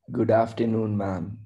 Good afternoon, ma'am.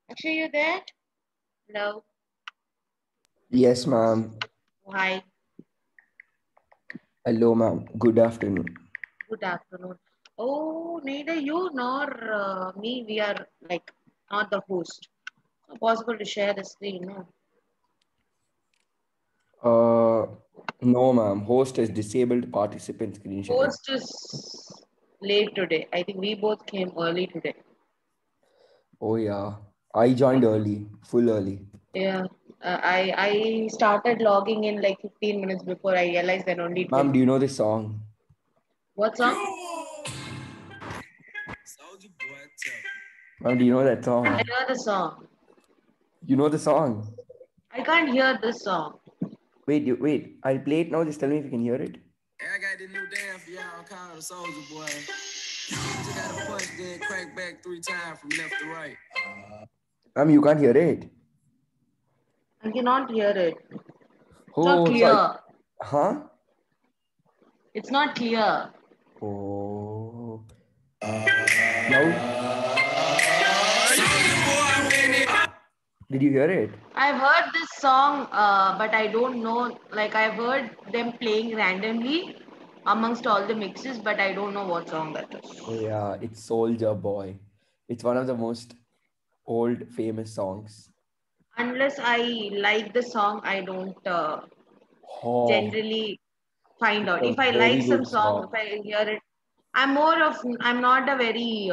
Actually, you there? Hello. Yes, ma'am. Hi. Hello, ma'am. Good afternoon. Good afternoon. Oh, neither you nor me, we are like not the host. So possible to share the screen, no? Uh, no, ma'am. Host has disabled participant screen sharing. Host is late today. I think we both came early today. Oh, yeah. I joined early, full early. Yeah. I started logging in like 15 minutes before I realized that only it will. Ma'am, do you know this song? What song? Ma'am, do you know that I song? know the song. You know the song? I can't hear this song. Wait. I'll play it now. Just tell me if you can hear it. Hey, I got this new dance for y'all called Soldier Boy. Just gotta punch, then crank back 3 times from left to right. Ma'am, you can't hear it. I cannot hear it. It's not Oh, so I. clear. Huh? It's not clear. Oh. Now, did you hear it? I've heard this song, but I don't know. Like I've heard them playing randomly amongst all the mixes, but I don't know what song that is. Oh, yeah. It's Soldier Boy. It's one of the most old famous songs. Unless I like the song, I don't Oh, generally find it's out. a If I very like some good song, if song. I hear it, I'm not a very,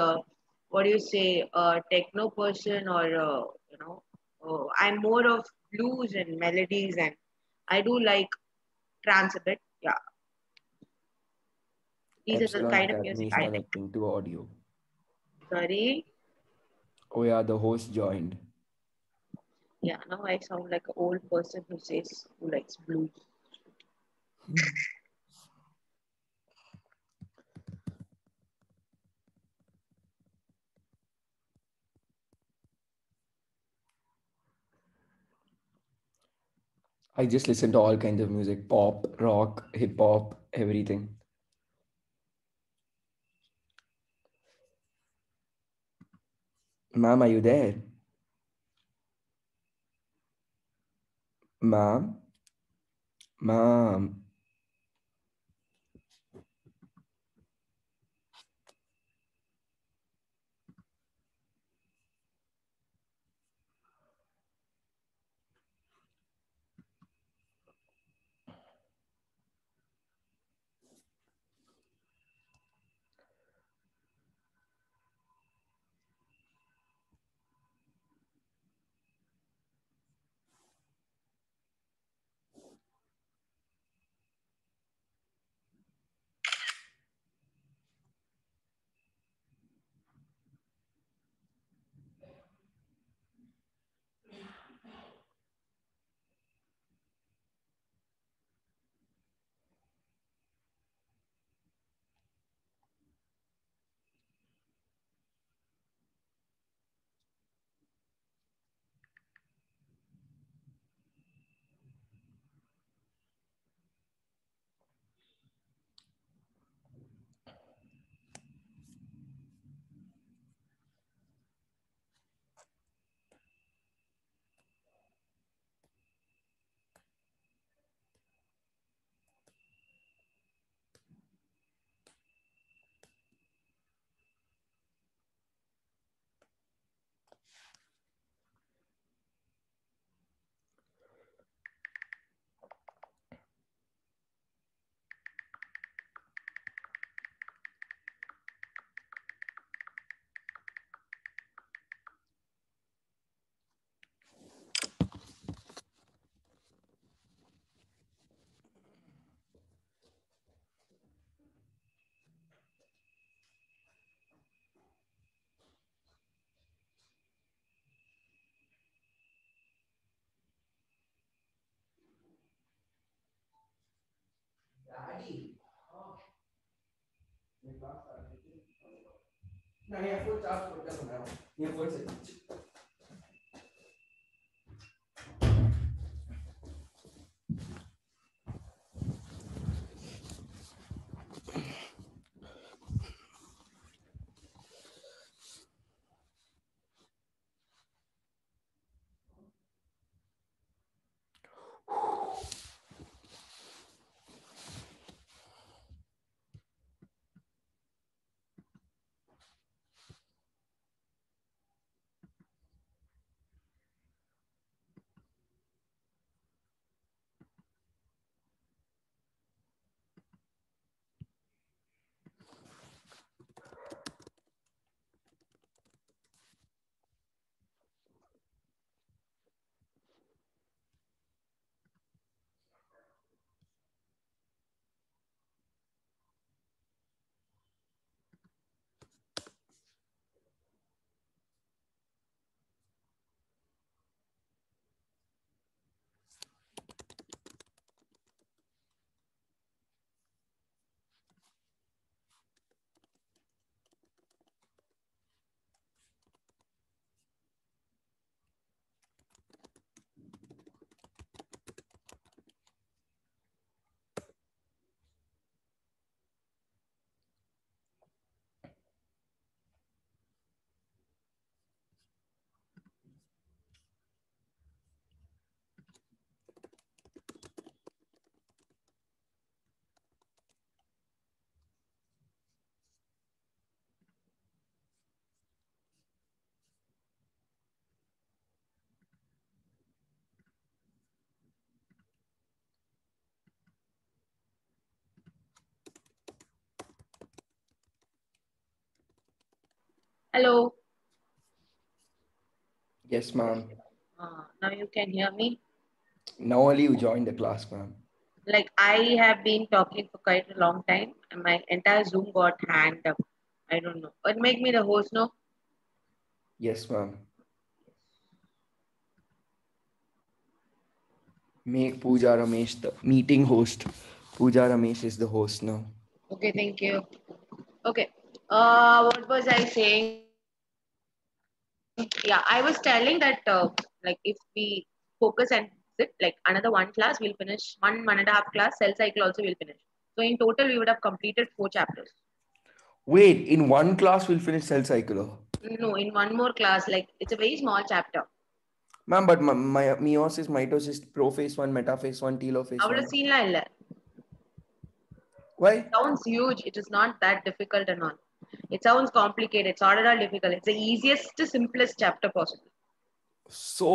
what do you say, techno person or, I'm more of blues and melodies and I do like trance a bit. Yeah, these are the Epsilon kind of music Academy is I like. connecting to audio. Sorry. Oh yeah, the host joined. Yeah, now I sound like an old person who likes blues. I just listen to all kinds of music, pop, rock, hip hop, everything. Ma'am, are you there? Ma'am? Ma'am. Daddy. ನಾನು phone charge ಕೊಟ್ಟಲ್ಲ ನಾನು ನೀವು phone set Hello. Yes, ma'am. Now you can hear me. Now only you joined the class, ma'am. Like I have been talking for quite a long time, and my entire Zoom got hanged up. I don't know. But make me the host now. Yes, ma'am. Make Pooja Ramesh the meeting host. Pooja Ramesh is the host now. Okay, thank you. Okay. What was I saying? Yeah, I was telling that like if we focus and it. Like another one class, we'll finish 1.5 class, cell cycle also we'll finish. So in total, we would have completed 4 chapters. Wait, in one class we'll finish cell cycle. No, in one more class, like it's a very small chapter. Ma'am, but my meiosis, mitosis, prophase 1, metaphase 1, telophase Avula 1. scene la illa. Why? Sounds huge. It is not that difficult and all. It sounds complicated. It's not at all difficult. It's the easiest, simplest chapter possible. So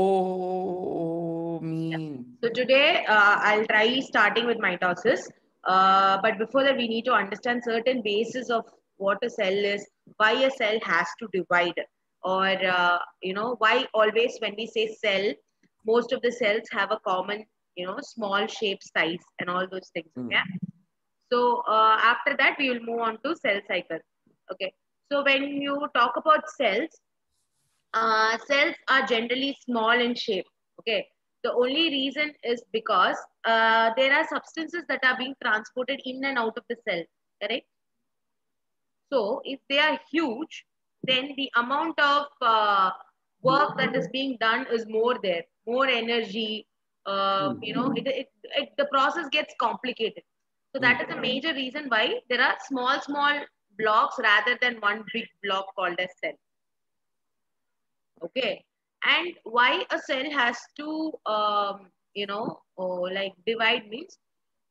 mean. So today, I'll try starting with mitosis. But before that, we need to understand certain bases of what a cell is, why a cell has to divide, or why always when we say cell, most of the cells have a common, small shape, size, and all those things. Okay. So after that, we will move on to cell cycle. Okay. So when you talk about cells, cells are generally small in shape. Okay. The only reason is because there are substances that are being transported in and out of the cell. Correct. So if they are huge, then the amount of work that is being done is more there, more energy. The process gets complicated. So that is a major reason why there are small blocks rather than one big block called as cell. Okay. And why a cell has to, divide means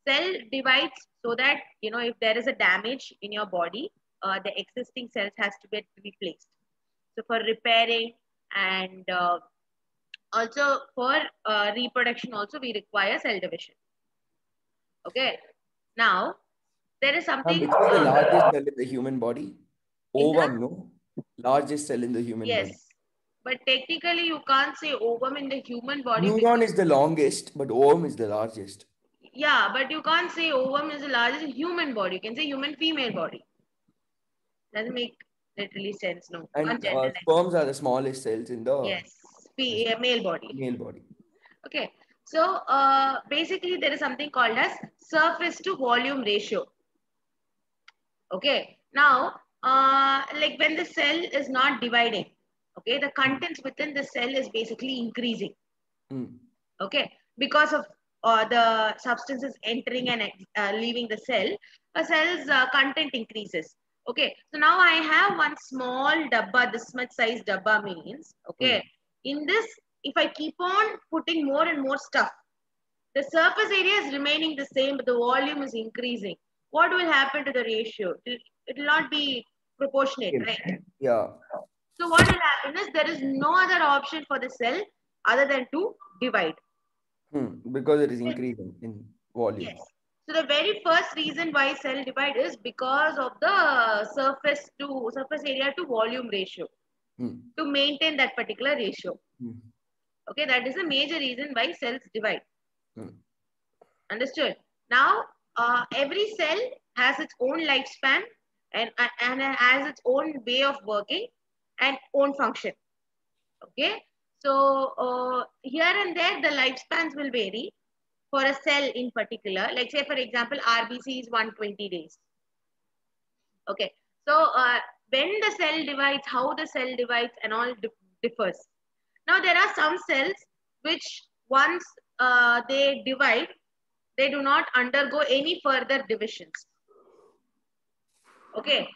cell divides so that, if there is a damage in your body, the existing cells has to get replaced. So for repairing and also for reproduction also we require cell division. Okay. Now, there is something. Which is the largest cell in the human body? Ovum, no? Largest cell in the human body. Yes. But technically, you can't say ovum in the human body. Neuron is the longest, but ovum is the largest. Yeah, but you can't say ovum is the largest in human body. You can say human female body. Doesn't make literally sense, no. And sperms are the smallest cells in the male body. Male body. Okay. So basically, there is something called as surface to volume ratio. Okay. Now, like when the cell is not dividing, okay, the contents within the cell is basically increasing. Okay, because of the substances entering and leaving the cell, a cell's content increases. Okay, so now I have one small dabba, this much size dabba means, okay, in this, if I keep on putting more and more stuff, the surface area is remaining the same, but the volume is increasing. What will happen to the ratio? It will not be proportionate, right? Yeah. So what will happen is there is no other option for the cell other than to divide. Because it is increasing in volume. Yes. So the very first reason why cell divide is because of the surface area to volume ratio. To maintain that particular ratio. Okay, that is a major reason why cells divide. Understood? Now, every cell has its own lifespan and has its own way of working and own function. Okay, so here and there the lifespans will vary for a cell in particular. Like say for example, RBC is 120 days. Okay, so when the cell divides, how the cell divides and all differs. Now there are some cells which once they divide, they do not undergo any further divisions. Okay.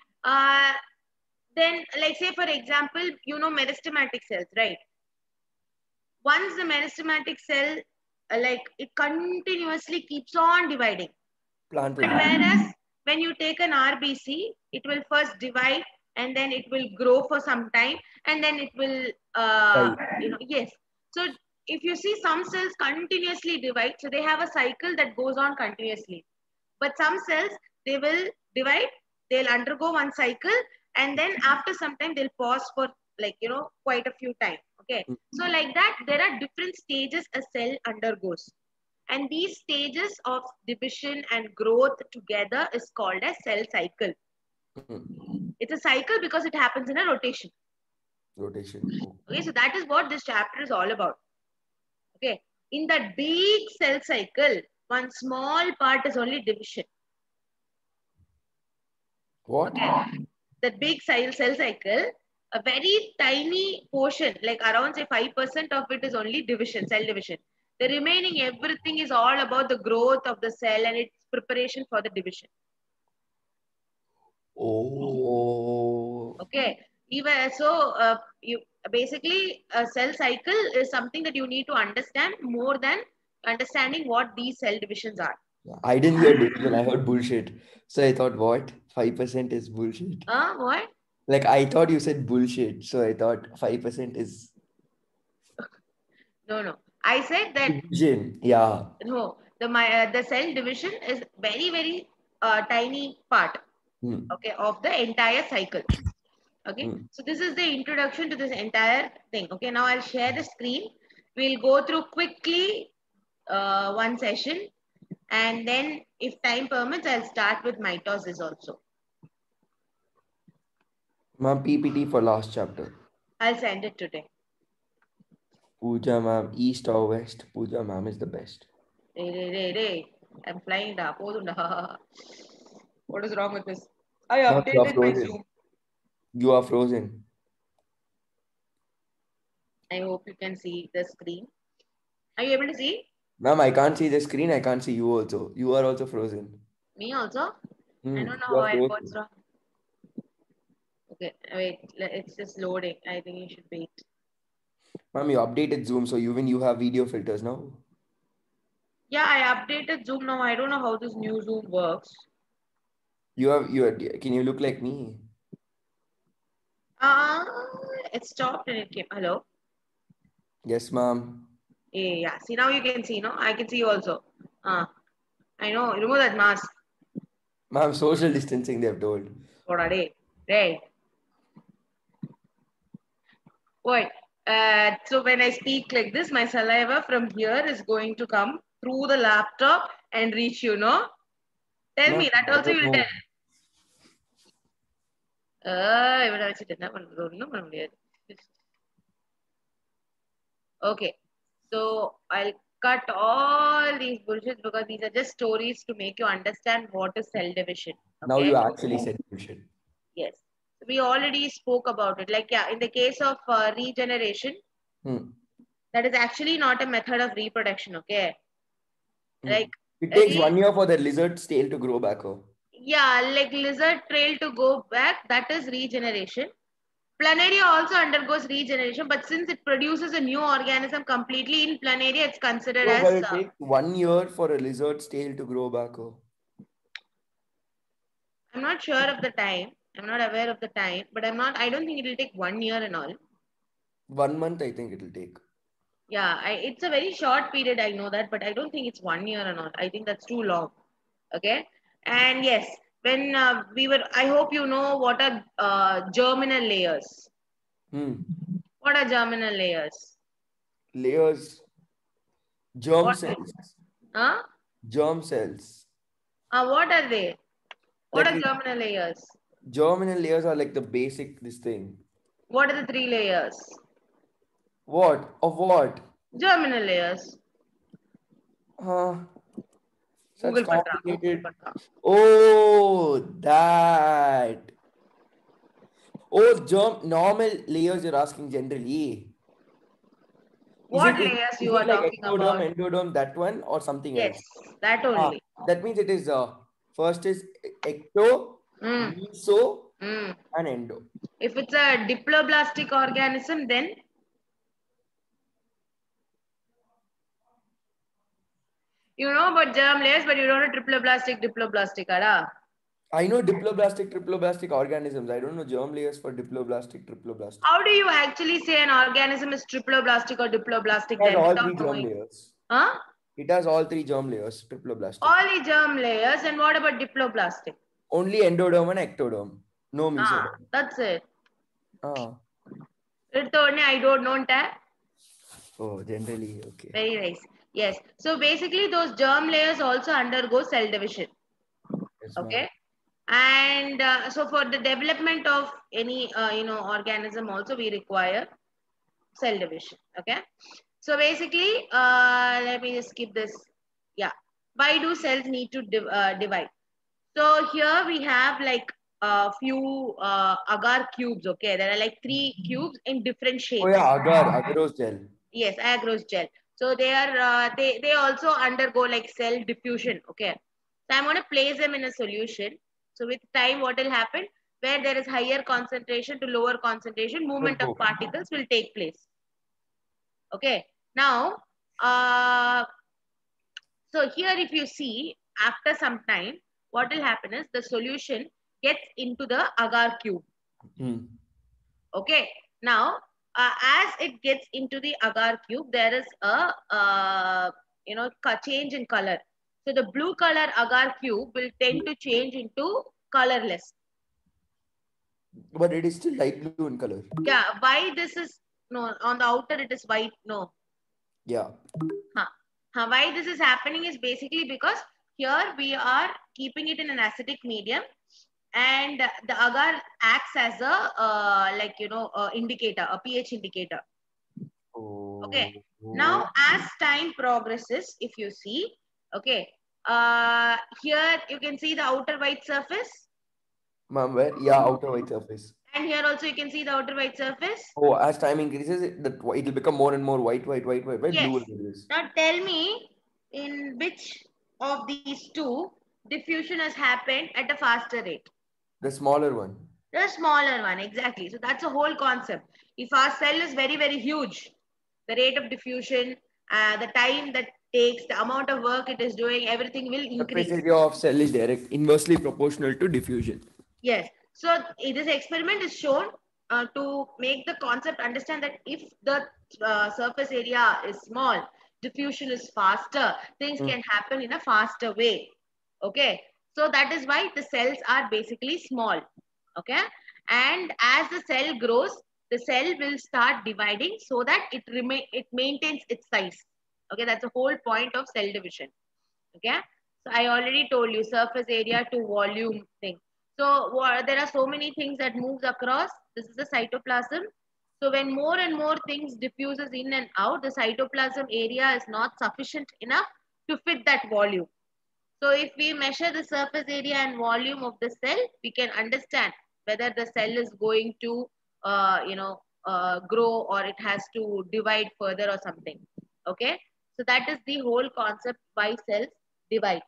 Then like say for example, meristematic cells, right? Once the meristematic cell, it continuously keeps on dividing. But whereas when you take an RBC, it will first divide and then it will grow for some time and then it will, yes. So if you see some cells continuously divide, so they have a cycle that goes on continuously. But some cells, they will divide, they'll undergo one cycle and then after some time they'll pause for quite a few times. Okay. So like that, there are different stages a cell undergoes. And these stages of division and growth together is called a cell cycle. It's a cycle because it happens in a rotation. Okay, so that is what this chapter is all about. Okay, in that big cell cycle, one small part is only division. What? Okay. That big cell cycle, a very tiny portion, like around say 5% of it is only division, cell division. The remaining everything is all about the growth of the cell and its preparation for the division. Oh. Okay. Even so, you basically a cell cycle is something that you need to understand more than understanding what these cell divisions are. I didn't hear division, I heard bullshit. So I thought, what? 5% is bullshit. What? Like I thought you said bullshit. So I thought 5% is No. I said that division. Yeah. no. The cell division is very tiny part. Hmm. Okay, of the entire cycle. Okay, so this is the introduction to this entire thing. Okay, now I'll share the screen. We'll go through quickly one session, and then if time permits, I'll start with mitosis also. Ma'am, PPT for last chapter. I'll send it today. Pooja ma'am, east or west? Pooja ma'am is the best. Hey. I'm flying da. What is wrong with this? I Ma'am, you are updated my frozen. Zoom. You are frozen. I hope you can see the screen. Are you able to see? Ma'am, I can't see the screen. I can't see you also. You are also frozen. Me also? I don't You know are what's frozen. wrong. Okay, wait. It's just loading. I think you should wait. Ma'am, you updated Zoom, so even you have video filters now. Yeah, I updated Zoom now. I don't know how this new Zoom works. Can you look like me? It stopped and it came. Hello? Yes, ma'am. Yeah. See, now you can see, no? I can see you also. I know. Remove that mask. Ma'am, social distancing, they've told. What are they? Right. Wait. So when I speak like this, my saliva from here is going to come through the laptop and reach you, no? Tell me, that also you'll tell. இவனை வச்சுட்டு என்ன பண்றது ஒண்ணும் பண்ண முடியாது. Okay, so I'll cut all these bullshits because these are just stories to make you understand what is cell division. Okay? Now you actually said bullshit. Yes, we already spoke about it. Like, yeah, in the case of regeneration, that is actually not a method of reproduction. Okay, like it takes 1 year for the lizard's tail to grow back. Yeah, like lizard tail to go back, that is regeneration. Planaria also undergoes regeneration, but since it produces a new organism completely in planaria, it's considered as. But it takes 1 year for a lizard's tail to grow back. I'm not sure of the time. I'm not aware of the time, but I don't think it will take 1 year and all. 1 month, I think it will take. Yeah, it's a very short period, I know that, but I don't think it's 1 year and all. I think that's too long. Okay. And yes, when I hope you know what are germinal layers. What are germinal layers? Layers. Germ cells. Germ cells. What are they? What are germinal layers? Germinal layers are like the basic this thing. What are the 3 layers? What? Of what? Germinal layers. Such complicated. Oh, that. Oh, normal layers you're asking generally. What layers you are like talking ectoderm, about? Endoderm, that one or something else? Yes, that only. That means it is first is ecto, meso, and endo. If it's a diploblastic organism, then you know about germ layers, but you don't know diploblastic, ada? I know triploblastic organisms. I don't know germ layers for diploblastic, triploblastic. How do you actually say an organism is triploblastic or diploblastic? It has all 3 germ layers. It has all 3 germ layers, triploblastic. All the germ layers, and what about diploblastic? Only endoderm and ectoderm. No mesoderm. That's it. It's only I don't know that. Oh, generally, okay. Very nice. Yes. So basically, those germ layers also undergo cell division. Yes, okay. And so for the development of any organism also we require cell division. Okay. So basically, let me just skip this. Yeah. Why do cells need to divide? So here we have like a few agar cubes. Okay. There are like 3 cubes in different shapes. Oh yeah, agarose gel. Yes, agarose gel. So they also undergo like cell diffusion. Okay. So I'm going to place them in a solution. So with time, what will happen? Where there is higher concentration to lower concentration, movement of particles will take place. Okay. Now, so here if you see, after some time, what will happen is the solution gets into the agar cube. Okay. Now, as it gets into the agar cube, there is a change in color. So the blue color agar cube will tend to change into colorless. But it is still light blue in color. Yeah. Why this is no on the outer it is white? No. Yeah. Why this is happening is basically because here we are keeping it in an acidic medium, and the agar acts as a indicator, a pH indicator. Okay. Now, as time progresses, if you see, okay, here you can see the outer white surface. Ma'am, where? Yeah, outer white surface. And here also you can see the outer white surface. Oh, as time increases, it will become more and more white. Yes. Blue will be this. Now tell me, in which of these two diffusion has happened at a faster rate? The smaller one. The smaller one, exactly. So that's a whole concept. If our cell is very, very huge, the rate of diffusion, the time that takes, the amount of work it is doing, everything will increase. Surface area of cell is inversely proportional to diffusion. Yes. So this experiment is shown to make the concept understand that if the surface area is small, diffusion is faster, things can happen in a faster way. Okay. So that is why the cells are basically small. Okay. And as the cell grows, the cell will start dividing so that it maintains its size. Okay. That's the whole point of cell division. Okay. So I already told you surface area to volume thing. So there are so many things that moves across. This is the cytoplasm. So when more and more things diffuses in and out, the cytoplasm area is not sufficient enough to fit that volume. So if we measure the surface area and volume of the cell, we can understand whether the cell is going to, grow or it has to divide further or something. Okay. So that is the whole concept why cells divide.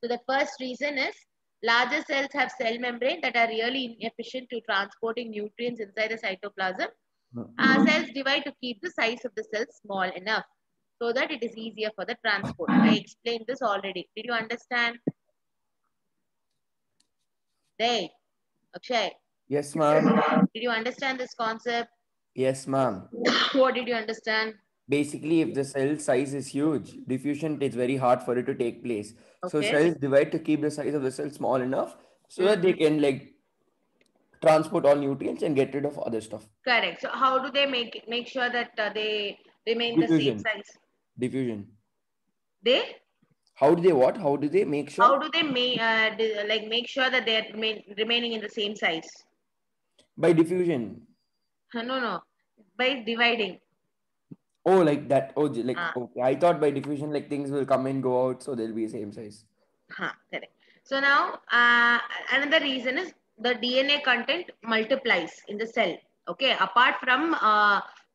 So the first reason is larger cells have cell membrane that are really inefficient to transporting nutrients inside the cytoplasm. Cells divide to keep the size of the cell small enough so that it is easier for the transport. I explained this already. Did you understand? Hey, Akshay. Yes, ma'am. Did you understand this concept? Yes, ma'am. What did you understand? Basically, if the cell size is huge, diffusion is very hard for it to take place. So Okay. cells divide to keep the size of the cell small enough so that they can transport all nutrients and get rid of other stuff. Correct. So how do they make sure that they remain the same size? Diffusion. They? How do they what? How do they make sure? How do they make sure that they are remaining in the same size? By diffusion. No. By dividing. Oh, like that. Oh, okay. I thought by diffusion, things will come and go out, so they'll be the same size. Correct. So now, another reason is the DNA content multiplies in the cell. Okay. Apart from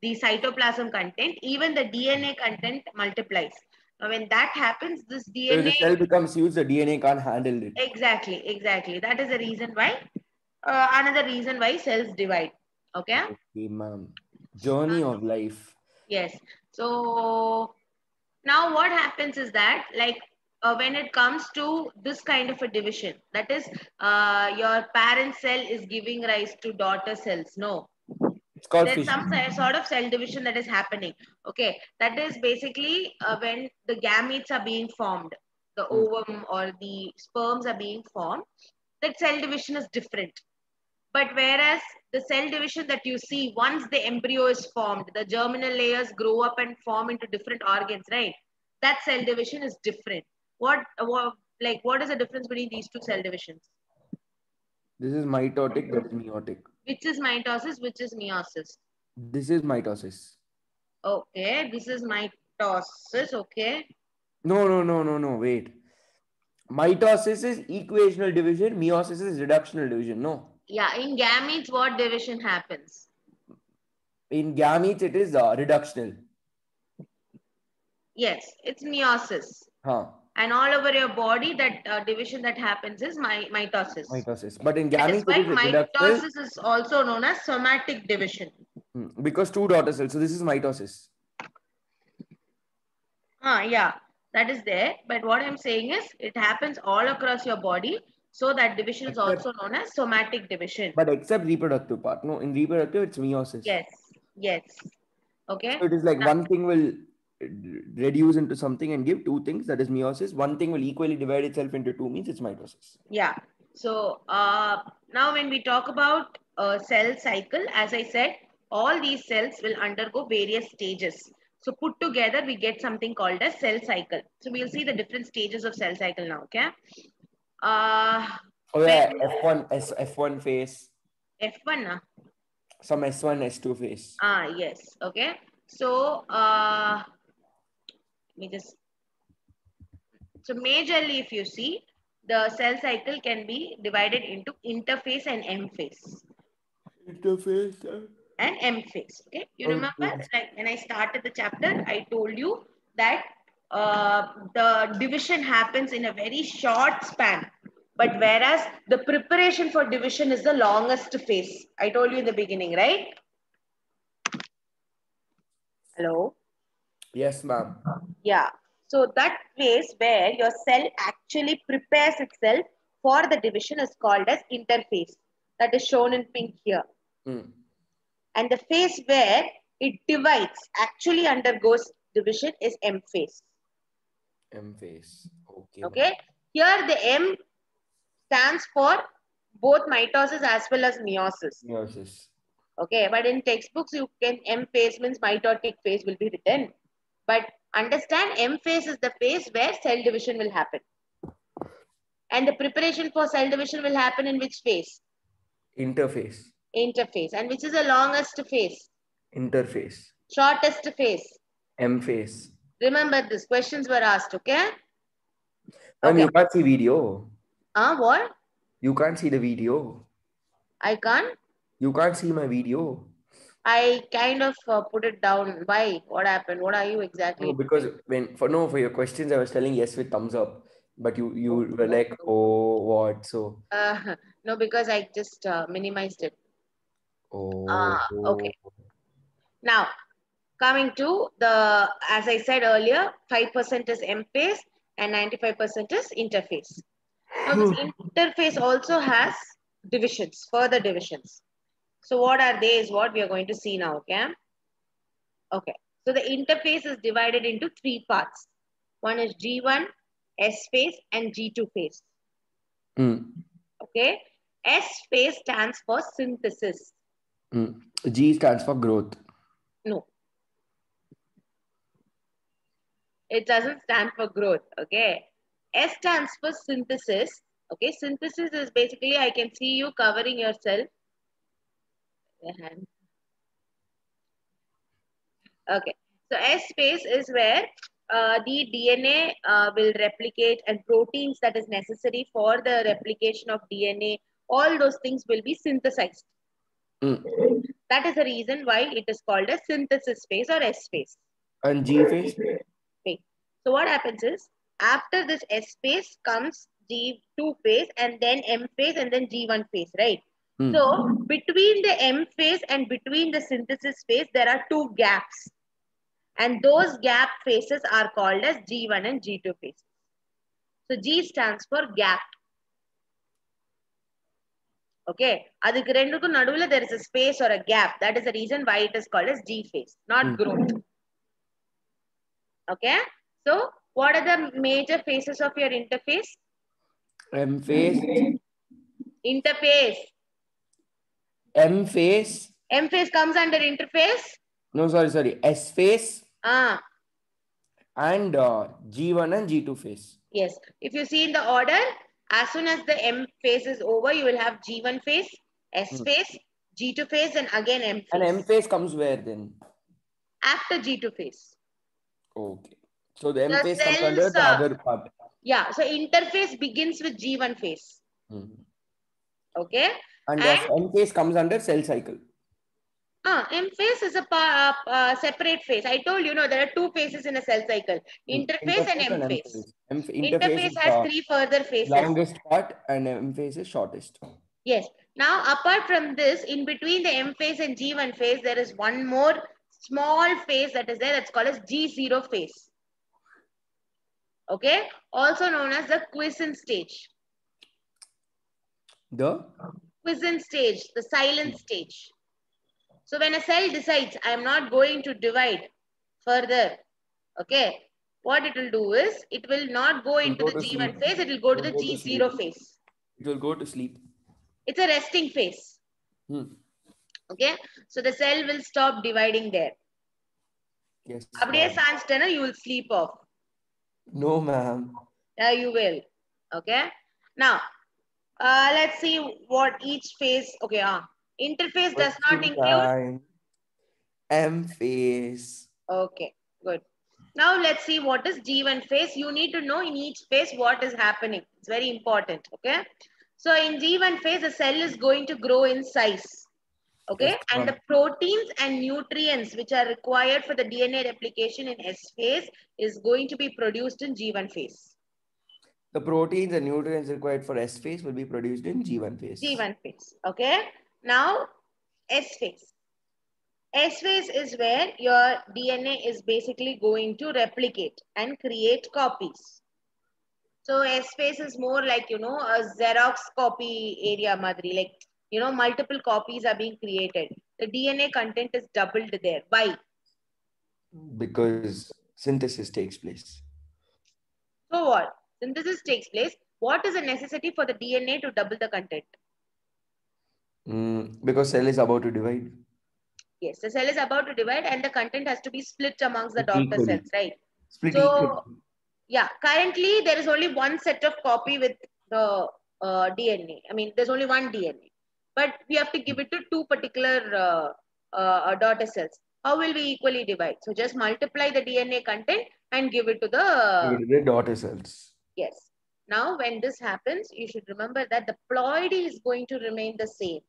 the cytoplasm content, even the DNA content multiplies. Now, when that happens, this DNA. So if the cell becomes huge, the DNA can't handle it. Exactly. That is the reason why. Another reason why cells divide. Okay. Okay, ma'am. Journey of life. Yes. So now what happens is that when it comes to this kind of a division, that is your parent cell is giving rise to daughter cells. No. It's called There's fission. some sort of cell division that is happening. Okay. That is basically when the gametes are being formed, the ovum or the sperms are being formed, that cell division is different. But whereas the cell division that you see once the embryo is formed, the germinal layers grow up and form into different organs, right? That cell division is different. What is the difference between these two cell divisions? This is mitotic, that is meiotic. Which is mitosis, which is meiosis? This is mitosis. Okay, this is mitosis, okay. No, wait. Mitosis is equational division, meiosis is reductional division, no? Yeah, in gametes, what division happens? In gametes, it is reductional. Yes, it's meiosis. Huh. And all over your body, that division that happens is mitosis. Mitosis. But in That is gametes, why it is reproductive mitosis is also known as somatic division. because two daughter cells. So this is mitosis. Yeah, that is there. But what I'm saying is it happens all across your body. So that division is also known as somatic division. But except reproductive part. No, in reproductive, it's meiosis. Yes, yes. Okay. So it is like one thing will reduce into something and give two things. That is meiosis. One thing will equally divide itself into two means it's mitosis. Yeah. So now when we talk about cell cycle, as I said, all these cells will undergo various stages. So put together, we get something called a cell cycle. So we'll see the different stages of cell cycle now. Okay. Oh yeah, F1 phase. F1. Some S1, S2 phase. Yes. Okay. So let me just. So majorly, if you see, the cell cycle can be divided into interphase and M phase. Interphase. And M phase. Okay, you remember, like when I started the chapter, I told you that the division happens in a very short span, but whereas the preparation for division is the longest phase. I told you in the beginning, right? Hello. Yes, ma'am. Yeah. So that phase where your cell actually prepares itself for the division is called as interphase. That is shown in pink here. And the phase where it divides, actually undergoes division, is M phase. M phase. Okay. Okay. Here the M stands for both mitosis as well as meiosis. Meiosis. Okay. But in textbooks, you can M phase means mitotic phase will be written. But understand, M phase is the phase where cell division will happen. And the preparation for cell division will happen in which phase? Interphase. Interphase. And which is the longest phase? Interphase. Shortest phase? M phase. Remember this, questions were asked, okay? Ma'am, you can't see video. What? You can't see the video. I can't? You can't see my video. I kind of put it down. Why? What happened? What are you exactly? No, because for your questions, I was telling yes with thumbs up, but you were like, oh, what? So. No, because I just minimized it. Oh. Okay. Now, coming to the, as I said earlier, 5% is M phase and 95% is interphase. Now, this interphase also has divisions, further divisions. So what are they is what we are going to see now, okay? Okay. So the interphase is divided into three parts. One is G1, S phase, and G2 phase. Okay. S phase stands for synthesis. G stands for growth. No. It doesn't stand for growth. Okay. S stands for synthesis. Okay. Synthesis is basically, I can see you covering yourself. Okay. So S phase is where the DNA will replicate, and proteins that is necessary for the replication of DNA, all those things will be synthesized. That is the reason why it is called a synthesis phase or S phase. And G phase? So what happens is, after this S phase comes G2 phase, and then M phase, and then G1 phase, right? So between the M phase and between the synthesis phase, there are two gaps. And those gap phases are called as G1 and G2 phases. So G stands for gap. Okay. There is a space or a gap. That is the reason why it is called as G phase, not growth. Okay. So what are the major phases of your interphase? M phase. Interphase. M phase. M phase comes under interphase? No, sorry. S phase. And G1 and G2 phase. Yes. If you see in the order, as soon as the M phase is over, you will have G1 phase, S phase, G2 phase, and again M phase. And M phase comes where then? After G2 phase. Okay. So the M phase comes under the other part. Yeah. So interphase begins with G1 phase. Okay. And M phase comes under cell cycle. M phase is a separate phase. I told you, there are two phases in a cell cycle: interphase and M M phase. phase. Interphase Interphase is has three further phases. longest part and M phase is shortest. Yes. Now, apart from this, in between the M phase and G1 phase, there is one more small phase that is there. That's called as G0 phase. Okay. Also known as the quiescent stage. The Quiescent stage, the silent stage. So when a cell decides, I am not going to divide further, okay, what it will do is, it will not go into the G1 phase, it will go to the G0 phase. It will go to sleep. It's a resting phase. Okay, so the cell will stop dividing there. Yes. Abdiye Sanstana, you will sleep off. No, ma'am. Yeah, you will. Okay. Now, let's see what each phase. Okay. Interphase does not include M phase. Okay. Good. Now let's see what is G1 phase. You need to know in each phase what is happening. It's very important. Okay. So in G1 phase, the cell is going to grow in size. Okay. Yes, and the proteins and nutrients which are required for the DNA replication in S phase is going to be produced in G1 phase. The proteins and nutrients required for S phase will be produced in G1 phase. G1 phase. Okay. Now S phase. S phase is where your DNA is basically going to replicate and create copies. So S phase is more like, a Xerox copy area, Madri. Like, multiple copies are being created. The DNA content is doubled there. Why? Because synthesis takes place. So what? Synthesis takes place. What is the necessity for the DNA to double the content? Because cell is about to divide. Yes, the cell is about to divide and the content has to be split amongst the daughter cells, right? Split so, equally. Yeah, currently there is only one set of copy with the DNA. I mean, there's only one DNA. But we have to give it to two particular daughter cells. How will we equally divide? So just multiply the DNA content and give it to the daughter cells. Yes. Now, when this happens, you should remember that the ploidy is going to remain the same.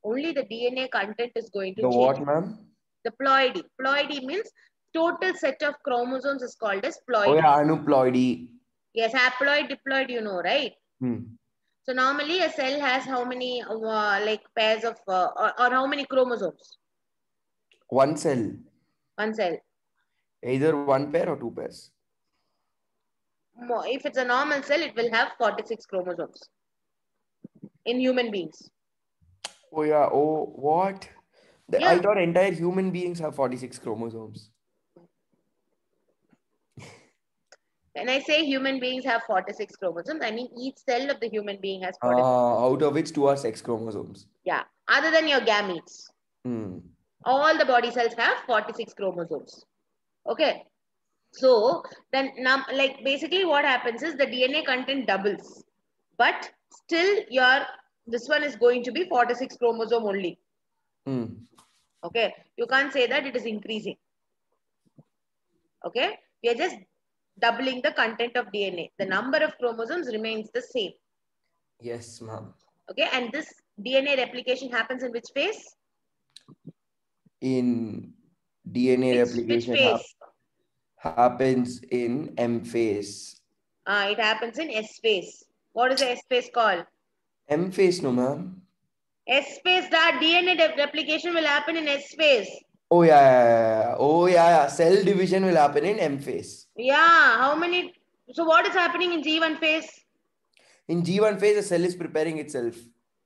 Only the DNA content is going to change. The what, ma'am? The ploidy. Ploidy means total set of chromosomes is called as ploidy. Oh yeah, aneuploidy. Yes, haploid, diploid, right? Hmm. So normally a cell has how many pairs of or how many chromosomes? One cell. One cell. Either one pair or two pairs. If it's a normal cell, it will have 46 chromosomes in human beings. Oh yeah. Oh, what? Yeah. I thought entire human beings have 46 chromosomes. When I say human beings have 46 chromosomes, I mean each cell of the human being has 46. Out of which 2 are sex chromosomes. Yeah. Other than your gametes. All the body cells have 46 chromosomes. Okay. So then basically what happens is the DNA content doubles. But still this one is going to be 46 chromosome only. Okay. You can't say that it is increasing. Okay. We are just doubling the content of DNA. The number of chromosomes remains the same. Yes, ma'am. Okay. And this DNA replication happens in which phase? In DNA replication which phase? Happens in M phase. It happens in S phase. What is the S phase called? M phase, no, ma'am. S phase, that DNA replication will happen in S phase. Oh yeah. Oh yeah. Cell division will happen in M phase. Yeah. How many? So what is happening in G1 phase? In G1 phase, the cell is preparing itself.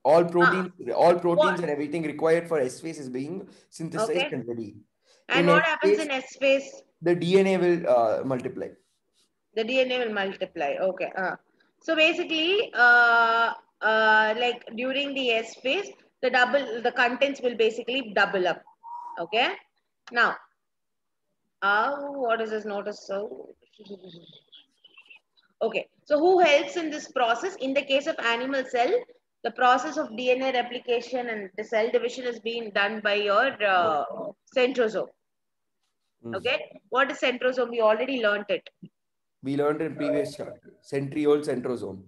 All proteins and everything required for S phase is being synthesized and ready. And what happens in S phase? The DNA will multiply. The DNA will multiply. Okay. So basically, like during the S phase, the contents will basically double up. Okay. Now, what is this notice? So, okay. So who helps in this process? In the case of animal cell, the process of DNA replication and the cell division is being done by your centrosome. Okay. What is centrosome? We already learned it. We learned in previous chapter. Centriole, centrosome.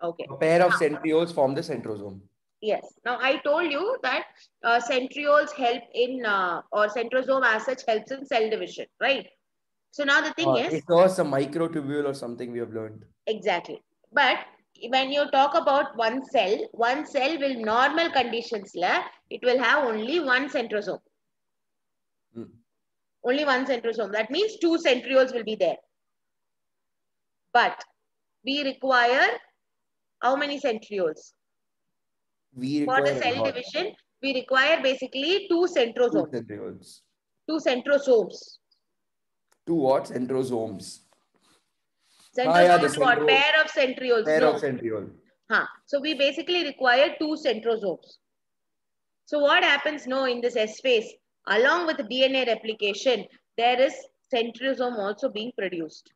Okay. A pair of centrioles form the centrosome. Yes. Now I told you that centrioles help in, or centrosome as such helps in cell division, right? So now the thing is, It was a microtubule or something we have learned. exactly. But when you talk about one cell will normal conditions, it will have only one centrosome. Only one centrosome. That means 2 centrioles will be there. But we require how many centrioles? We For the require a cell lot. division, we require basically 2 centrosomes. 2 centrioles. 2 centrosomes. 2 what? Centrosomes. Centrosome Yeah, the is what? Pair of centrioles. Pair no. of centriole. So we basically require 2 centrosomes. So what happens now in this S phase? Along with DNA replication, there is centrosome also being produced.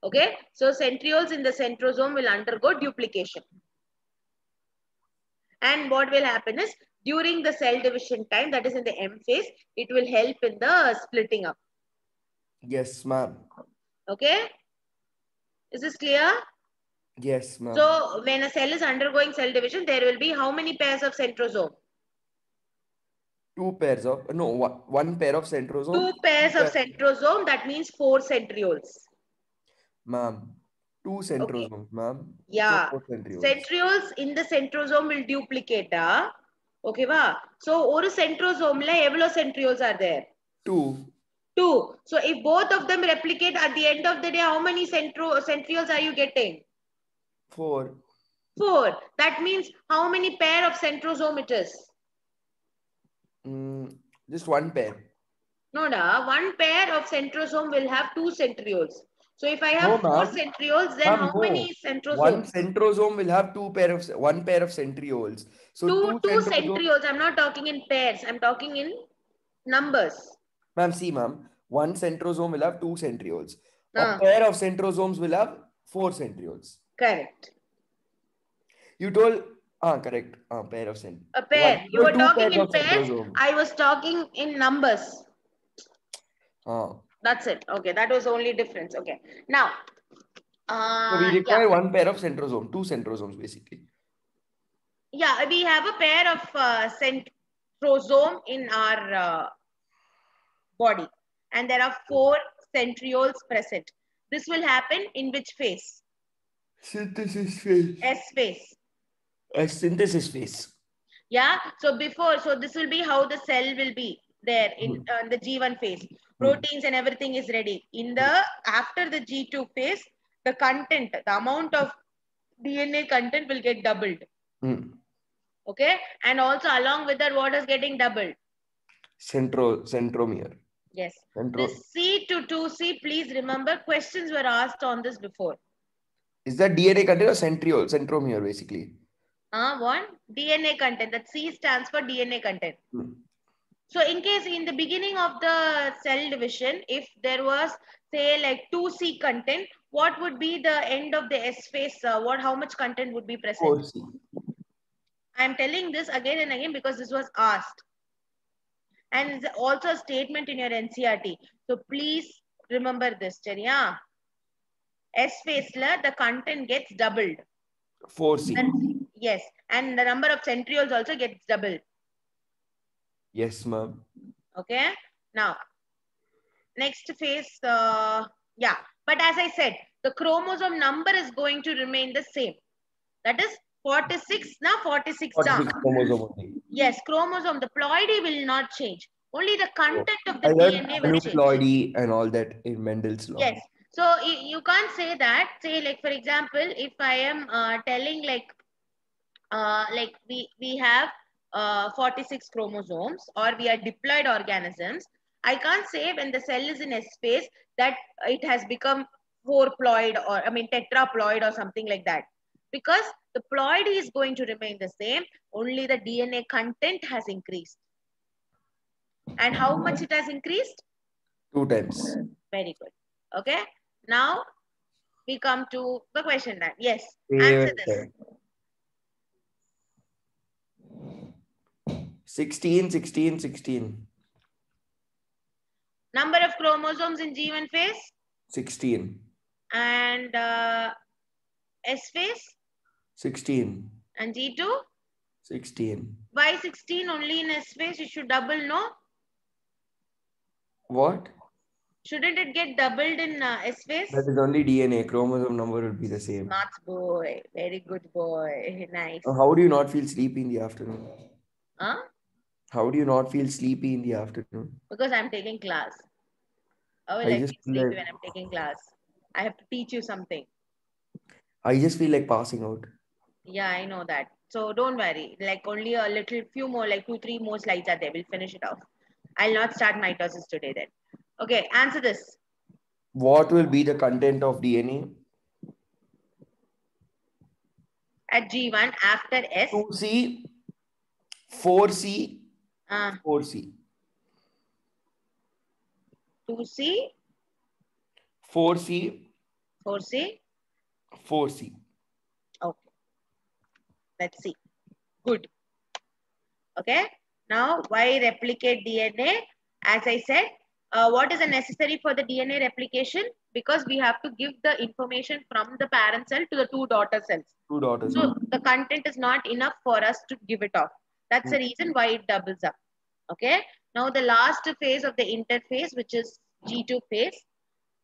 Okay, so centrioles in the centrosome will undergo duplication. And what will happen is, during the cell division time, that is in the M phase, it will help in the splitting up. Yes, ma'am. Okay, is this clear? Yes, ma'am. So when a cell is undergoing cell division, there will be how many pairs of centrosome? 2 pairs of, no, 1 pair of centrosome. 2 pairs of centrosome, that means 4 centrioles. Ma'am, 2 centrosomes, ma'am. Yeah. So 4 centrioles. Centrioles in the centrosome will duplicate. Okay, va? So, one centrosome la evlo centrioles are there? 2. 2. So, if both of them replicate at the end of the day, how many centrioles are you getting? 4. 4. That means how many pair of centrosome it is? Just 1 pair. No, one pair of centrosome will have 2 centrioles. So if I have 4 centrioles, then how many centrosomes? 1 centrosome will have 1 pair of centrioles. So two centrioles. I'm not talking in pairs. I'm talking in numbers. Ma'am, see, ma'am. 1 centrosome will have 2 centrioles. A pair of centrosomes will have 4 centrioles. Correct. You told, correct. Pair of centrioles. A pair. You were talking in pairs. I was talking in numbers. That's it. Okay, that was the only difference. Okay. Now, so we require 1 pair of centrosome, 2 centrosomes basically. Yeah, we have a pair of centrosome in our body, and there are 4 centrioles present. This will happen in which phase? Synthesis phase. S phase. Synthesis phase. Yeah. So this will be how the cell will be there in the G1 phase. Proteins and everything is ready. After the G2 phase, the content, the amount of DNA content will get doubled. Okay. And also along with that, what is getting doubled? Centromere. Yes. This C to 2C, please remember, questions were asked on this before. Is that DNA content or centromere basically? What? DNA content. That C stands for DNA content. So in case in the beginning of the cell division, if there was, say, like 2C content, what would be the end of the S phase? How much content would be present? 4C. I am telling this again and again because this was asked. And it's also a statement in your NCERT. So please remember this, Chariya. S phase, the content gets doubled. 4C. Yes. And the number of centrioles also gets doubled. Yes, ma'am. Okay. Now, next phase, yeah. But as I said, the chromosome number is going to remain the same. That is 46. Now 46. 46 chromosome only. Yes, chromosome. The ploidy will not change. Only the content of the DNA will change. Aneuploidy and all that in Mendel's law. Yes. So you can't say that. Say, like, for example, if I am telling like we have 46 chromosomes, or we are diploid organisms, I can't say when the cell is in S phase that it has become 4-ploid or tetraploid or something like that, because the ploidy is going to remain the same. Only the DNA content has increased. And how much it has increased? 2 times. Very good. Okay. Now we come to the question that, yes, answer this. 16. Number of chromosomes in G1 phase? 16. And S phase? 16. And G2? 16. Why 16 only in S phase? You should double, no? What? Shouldn't it get doubled in S phase? That is only DNA. Chromosome number will be the same. Smart boy. Very good boy. Nice. How do you not feel sleepy in the afternoon? Huh? How do you not feel sleepy in the afternoon? Because I'm taking class. How will I I just feel feel sleepy like when I'm taking class? I have to teach you something. I just feel like passing out. Yeah, I know that. So don't worry. Like only a little few more, like 2-3 more slides are there. We'll finish it off. I'll not start mitosis today then. Okay, answer this. What will be the content of DNA? At G1 after S. 2C, 4C, Uh, 4C. 2C, 4C, 4C. 4C. Okay, let's see. Good. Okay, now why replicate DNA? As I said, what is necessary for the DNA replication? Because we have to give the information from the parent cell to the two daughter cells. Two daughters. So the content is not enough for us to give it off. That's the reason why it doubles up. Okay. Now the last phase of the interphase, which is G2 phase.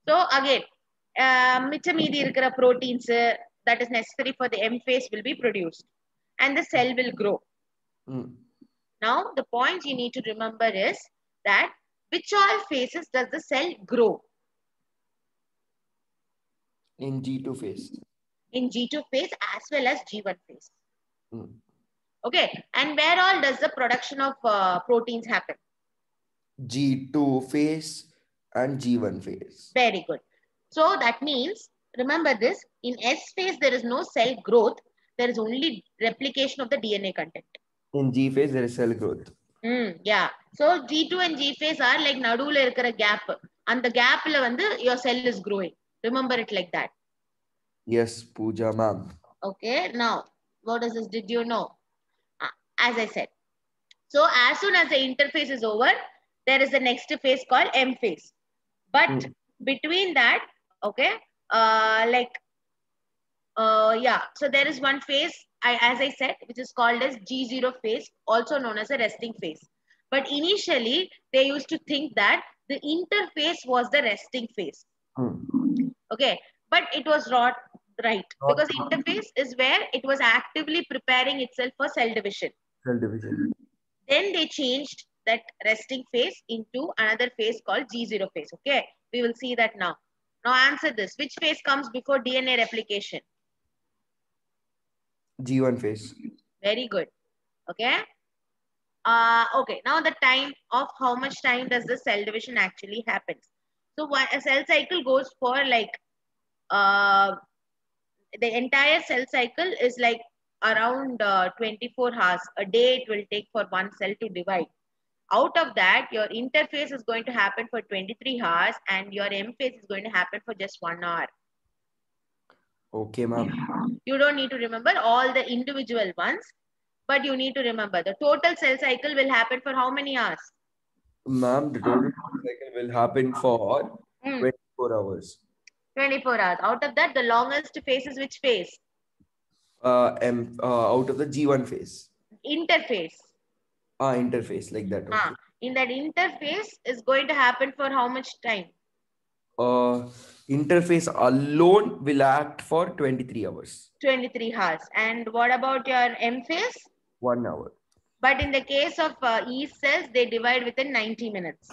So again, மிச்சமீதி இருக்கிற proteins that is necessary for the M phase will be produced and the cell will grow. Now the point you need to remember is that which all phases does the cell grow? In G2 phase. In G2 phase as well as G1 phase. Okay, and where all does the production of proteins happen? G2 phase and G1 phase. Very good. So that means, remember this, in S phase there is no cell growth, there is only replication of the DNA content. In G phase there is cell growth. Yeah. So G2 and G phase are like nadula irukra gap. And the gap la vandu your cell is growing. Remember it like that. Yes, Pooja ma'am. Okay. Now, what is this? Did you know? As I said. So as soon as the interphase is over, there is the next phase called M phase. But between that, okay, yeah. So there is one phase, as I said, which is called as G0 phase, also known as a resting phase. But initially, they used to think that the interphase was the resting phase. Okay, but it was not right because interphase is where it was actively preparing itself for cell division. Cell division. Then they changed that resting phase into another phase called G0 phase. Okay, we will see that now. Now answer this. Which phase comes before DNA replication? G1 phase. Very good. Okay. Okay. Now the time of how much time does the cell division actually happens? So a cell cycle goes for like the entire cell cycle is like around 24 hours. A day it will take for one cell to divide. Out of that, your interphase is going to happen for 23 hours and your M phase is going to happen for just 1 hour. Okay, ma'am. You don't need to remember all the individual ones, but you need to remember the total cell cycle will happen for how many hours? Ma'am, the total cycle will happen for 24 hours. 24 hours. Out of that, the longest phase is which phase? Out of the G1 phase. Interphase. Interface, like that. Okay. In that interphase is going to happen for how much time? Interphase alone will act for 23 hours. 23 hours. And what about your M phase? 1 hour. But in the case of yeast cells, they divide within 90 minutes.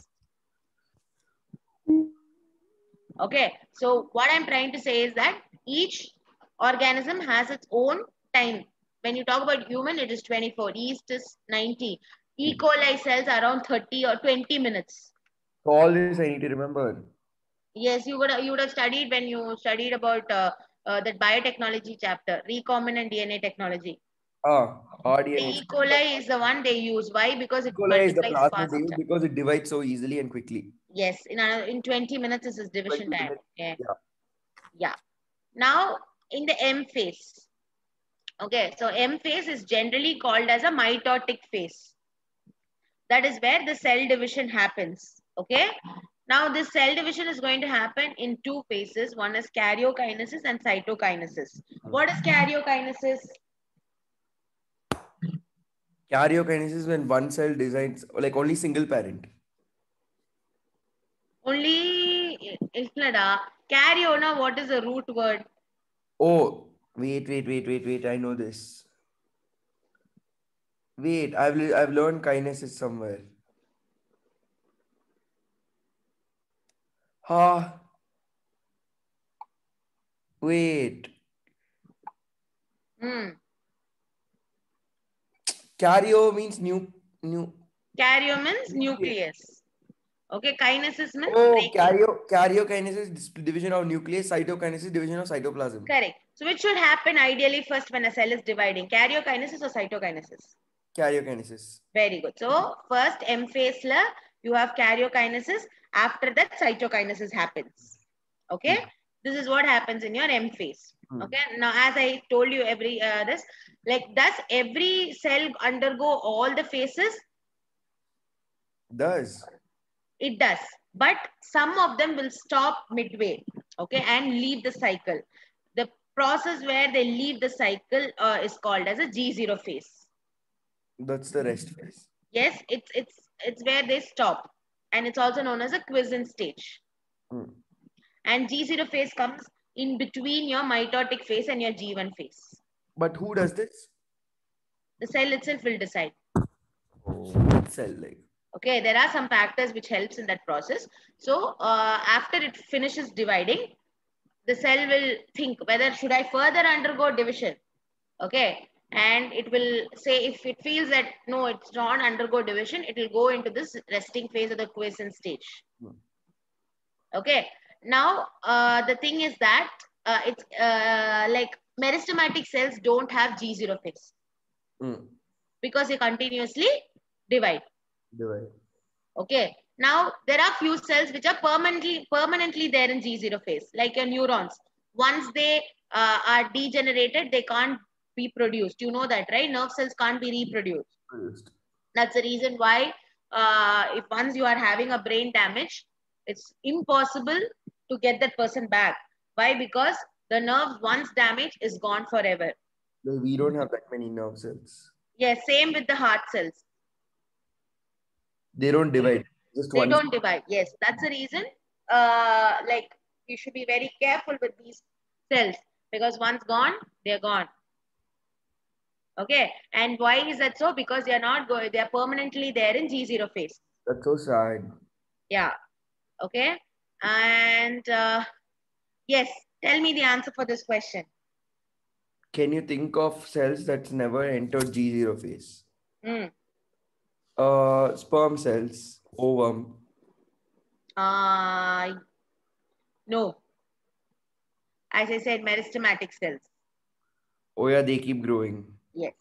Okay. So what I'm trying to say is that each organism has its own time. When you talk about human, it is 24. Yeast is 90. E. coli cells around 30 or 20 minutes. So all this I need to remember. Yes, you would have studied when you studied about that biotechnology chapter, recombinant DNA technology. RDNA. The E. coli is the one they use. Why? Because it E. coli is the multiplies plasmid they use because it divides so easily and quickly. Yes, in 20 minutes this is division time. Okay. Yeah. Yeah. Now in the M phase. Okay, so M phase is generally called as a mitotic phase. That is where the cell division happens. Okay. Now this cell division is going to happen in two phases. One is karyokinesis and cytokinesis. What is karyokinesis? Karyokinesis when one cell decides, like only single parent. Only Ilnada. Carriona, what is the root word? Oh, wait. I know this. Wait, I've learned kinesis somewhere. Ha. Wait. Karyo means new. Karyo means nucleus. Okay, kinesis means Oh, breaking. karyokinesis is division of nucleus, cytokinesis division of cytoplasm. Correct. So which should happen ideally first when a cell is dividing? Karyokinesis or cytokinesis? Karyokinesis. Very good. So first M phase la you have karyokinesis. After that cytokinesis happens. Okay. This is what happens in your M phase. Okay. Now as I told you does every cell undergo all the phases? Does. It does. But some of them will stop midway. Okay. And leave the cycle. The process where they leave the cycle is called as a G0 phase. That's the rest phase. Yes, it's where they stop, and it's also known as a quiescent stage. And G0 phase comes in between your mitotic phase and your G1 phase. But who does this? The cell itself will decide. Oh, cell like. Okay, there are some factors which helps in that process. So after it finishes dividing, the cell will think whether should I further undergo division. Okay, and it will say if it feels that no, it's not undergo division, it will go into this resting phase of the quiescent stage. Okay, now the thing is that it's like meristematic cells don't have G0 phase because they continuously divide. Okay, now there are few cells which are permanently there in G0 phase, like your neurons. Once they are degenerated, they can't be produced. You know that, right? Nerve cells can't be reproduced. That's the reason why if once you are having a brain damage, it's impossible to get that person back. Why? Because the nerve once damaged is gone forever. We don't have that many nerve cells. Yes, same with the heart cells. They don't divide. They don't divide. Yes, that's the reason. Like you should be very careful with these cells because once gone, they're gone. Okay, and why is that so? Because they are not going. They are permanently there in G0 phase. That's so sad. Yeah. Okay, and yes, tell me the answer for this question. Can you think of cells that's never entered G0 phase? Sperm cells, ovum. No. As I said, meristematic cells. Oh yeah, they keep growing. Yes.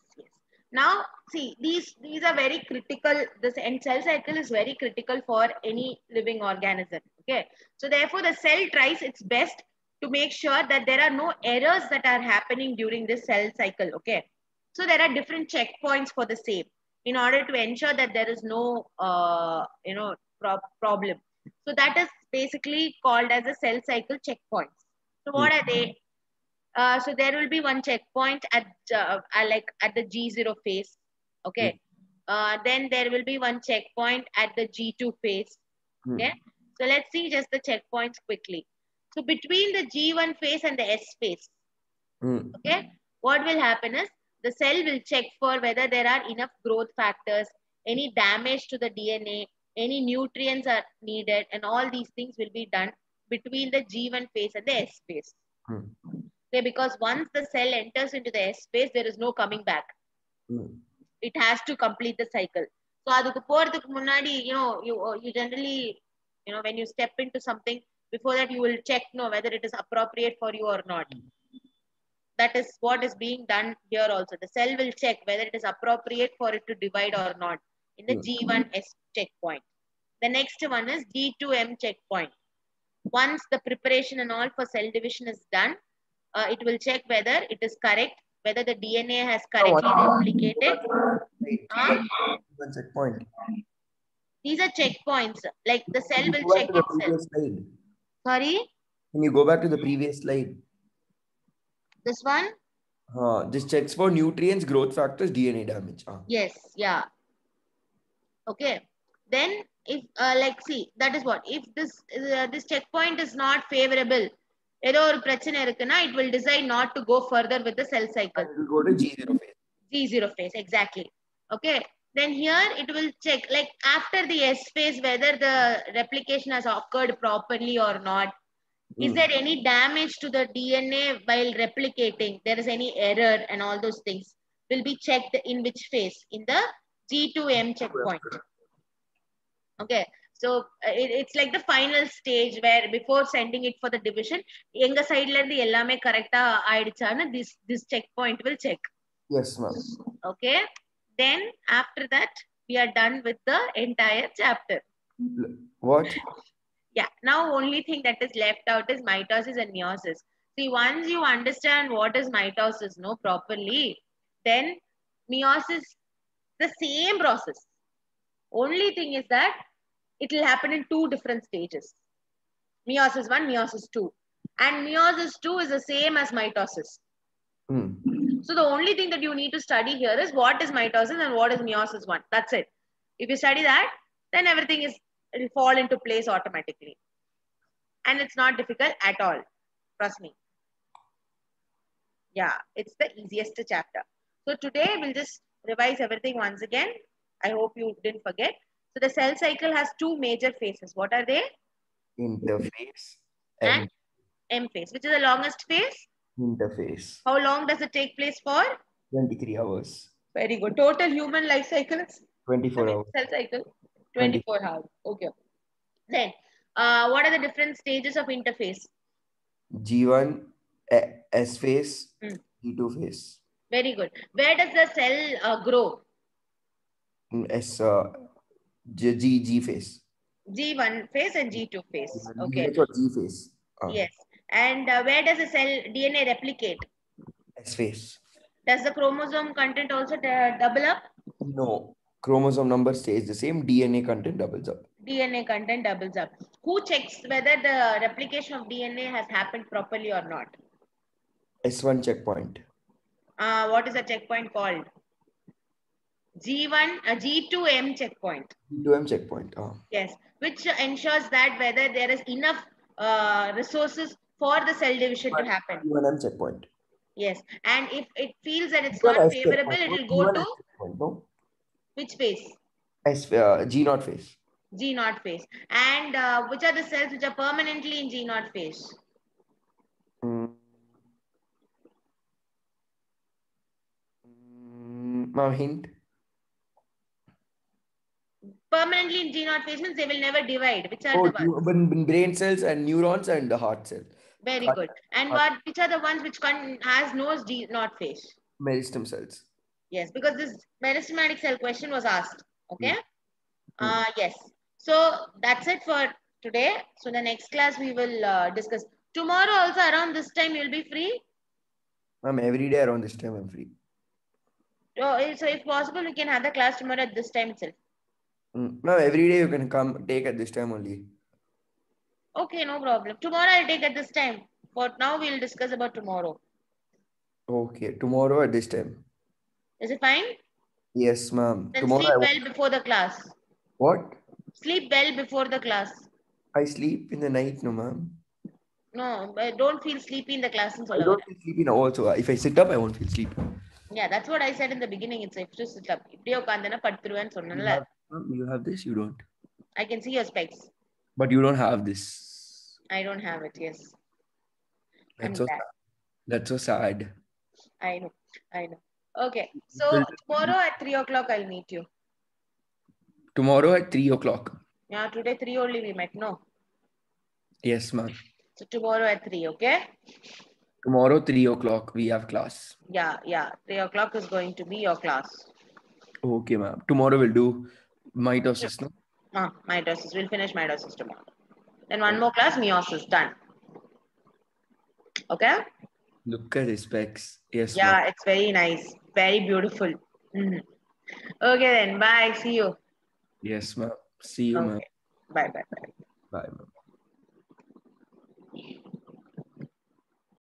Now, see, these are very critical. This end cell cycle is very critical for any living organism. Okay. So therefore, the cell tries its best to make sure that there are no errors that are happening during this cell cycle. Okay. So there are different checkpoints for the same in order to ensure that there is no, problem. So that is basically called as a cell cycle checkpoints. So what are they? So there will be one checkpoint at the G0 phase. Okay. Then there will be one checkpoint at the G2 phase. Okay. So let's see just the checkpoints quickly. So between the G1 phase and the S phase, okay, what will happen is the cell will check for whether there are enough growth factors, any damage to the DNA, any nutrients are needed, and all these things will be done between the G1 phase and the S phase. Okay, because once the cell enters into the S phase, there is no coming back. It has to complete the cycle. So adukku poradhukku munnadi, you generally, when you step into something, before that you will check whether it is appropriate for you or not. That is what is being done here also. The cell will check whether it is appropriate for it to divide or not in the G1S checkpoint. The next one is G2M checkpoint. Once the preparation and all for cell division is done, it will check whether it is correct, whether the DNA has correctly replicated. Checkpoint. These are checkpoints. Like the cell will check itself. Sorry? Can you go back to the previous slide? This one? This checks for nutrients, growth factors, DNA damage. Yes, yeah. Okay. Then if like see, that is what if this checkpoint is not favorable, ஏதோ ஒரு பிரச்சனை இருக்குன்னா it will decide not to go further with the cell cycle. It will go to G0 phase. G0 phase, exactly. Okay. Then here it will check like after the S phase whether the replication has occurred properly or not. Is there any damage to the DNA while replicating? There is any error and all those things will be checked in which phase? In the G2M checkpoint. Okay. So it's like the final stage where before sending it for the division, எங்க சைடுல இருந்து எல்லாமே கரெக்டா ஆயிடுச்சான்னு this checkpoint will check. Yes, ma'am. Okay. Then after that, we are done with the entire chapter. What? Yeah. Now only thing that is left out is mitosis and meiosis. See, once you understand what is mitosis, no, properly, then meiosis, the same process. Only thing is that it will happen in 2 different stages. Meiosis 1, meiosis 2. And meiosis 2 is the same as mitosis. So the only thing that you need to study here is what is mitosis and what is meiosis 1. That's it. If you study that, then everything will fall into place automatically. And it's not difficult at all. Trust me. Yeah, it's the easiest chapter. So today we'll just revise everything once again. I hope you didn't forget. So the cell cycle has 2 major phases. What are they? Interphase and M phase. Which is the longest phase? Interphase. How long does it take place for? 23 hours. Very good. Total human life cycle is 24 hours. Cell cycle 24 hours. Okay. Then what are the different stages of interphase? G1 S phase, G2 phase. Very good. Where does the cell grow? G phase. G1 phase and G2 phase. Okay. G phase. Yes. And where does the cell DNA replicate? S phase. Does the chromosome content also double up? No. Chromosome number stays the same. DNA content doubles up. DNA content doubles up. Who checks whether the replication of DNA has happened properly or not? S1 checkpoint. What is the checkpoint called? G2M checkpoint. G2M checkpoint. Yes, which ensures that whether there is enough resources for the cell division to happen. G1M checkpoint. Yes, and if it feels that it's not favorable, it will go to which phase? G0 phase. G0 phase. And which are the cells which are permanently in G0 phase? Hint. Permanently in G0 phase means they will never divide. Which are the ones? Brain cells and neurons and the heart cell. Very good. And which are the ones which has no G0 phase? Meristem cells. Yes, because this meristematic cell question was asked. Okay. Yes. So that's it for today. So the next class we will discuss. Tomorrow also around this time you'll be free? Every day around this time I'm free. So if possible, we can have the class tomorrow at this time itself. Every day you can come take at this time only. Okay, no problem. Tomorrow I'll take at this time. For now, we'll discuss about tomorrow. Okay, tomorrow at this time. Is it fine? Yes, ma'am. Then tomorrow sleep well before the class. What? Sleep well before the class. I sleep in the night, no, ma'am. No, don't feel sleepy in the class. I don't feel sleepy now also. If I sit up, I won't feel sleepy. Yeah, that's what I said in the beginning. It's safe to sit up. You have this, you don't. I can see your specs. But you don't have this. I don't have it, yes. That's so sad. That's so sad. I know. Okay. So tomorrow at 3 o'clock, I'll meet you. Tomorrow at 3 o'clock? Yeah, today 3 only we met, no? Yes, ma'am. So tomorrow at 3, okay? Tomorrow 3 o'clock, we have class. Yeah. 3 o'clock is going to be your class. Okay, ma'am. Tomorrow we'll do mitosis, no? Mitosis. We'll finish mitosis tomorrow. Then one more class, meiosis. Done. Okay? Look at his specs. Yes. Yeah, it's very nice. Very beautiful. Okay then. Bye. See you. Yes, ma'am. See you, ma'am. Bye. Bye, ma'am.